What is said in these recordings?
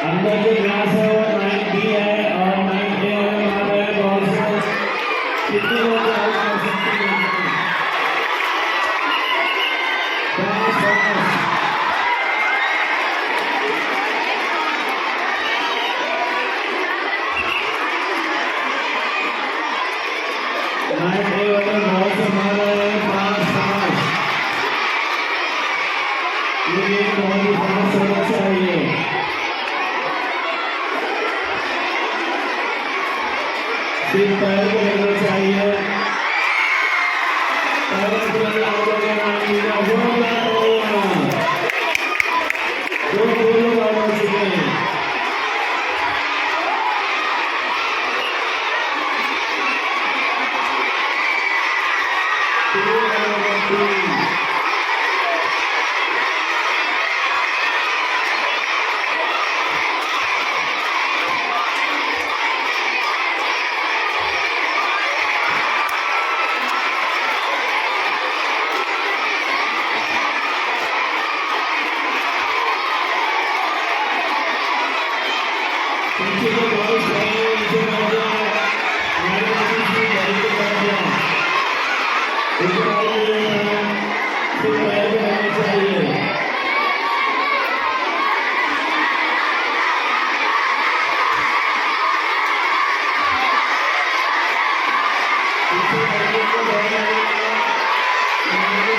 अंदर जो क्लास है वो 9B है और 9A है वहाँ पे बहुत से कितने लोग हेल्प कर सकते हैं। ये गेम बहुत ही फास्ट होना चाहिए। सिर्फ पैर को लेना चाहिए। पैर को लेना होगा ना, दो गोल आउट हो चुके हैं। पीछे को बॉल चाहिए, नीचे कर दिया, हमारे पास भी बैट को कर दिया, ऊपर आ गया, फिर पैर को करना चाहिए। पीछे करने को बॉल आएगा, हमारे को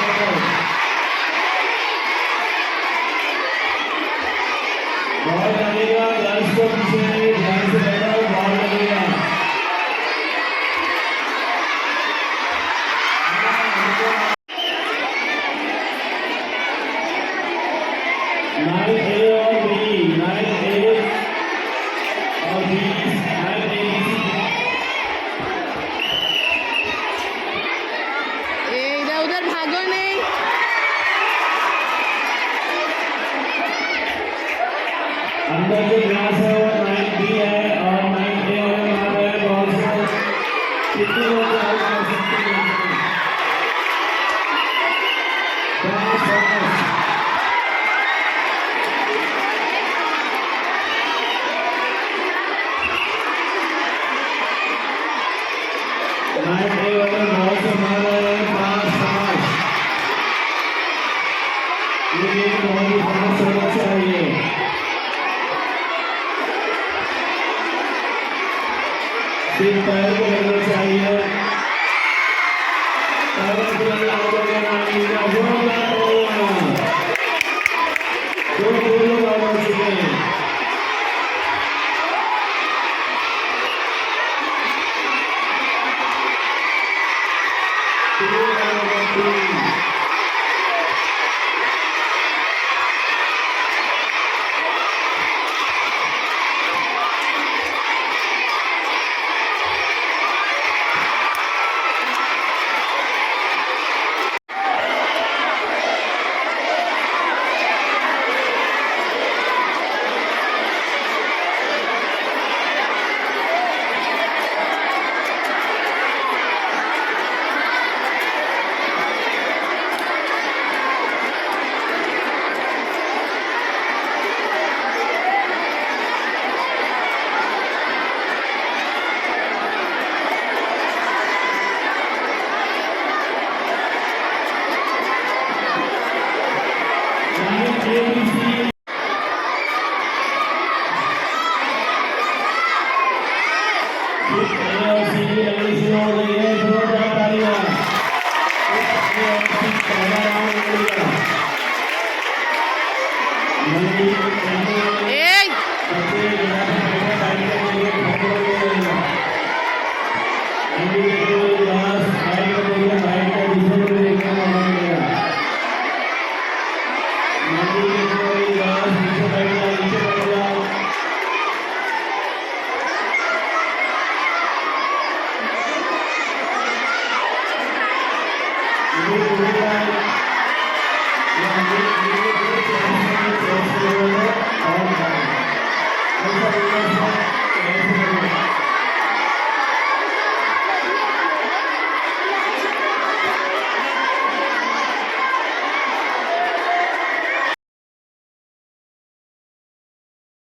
बॉल आएगा, ग्लास को पीछे ध्यान से बैठो, बॉल लगेगा। नाइन ए और बी, नाइन ए और बी, नाइन ए इधर उधर भागो नहीं। अंदर जो ग्लास है वो नाइन बी है और नाइन ए और वहाँ पे बॉल से कितने लोग आउट कर सकते हैं? नाइन ए और बॉल से मार रहे हैं, 5-5। ये गेम बहुत ही फास्ट होना चाहिए। सिर्फ पैर को लेना चाहिए। पैर को लेना होगा ना, दो गोल आउट हो चुके हैं। Thank you.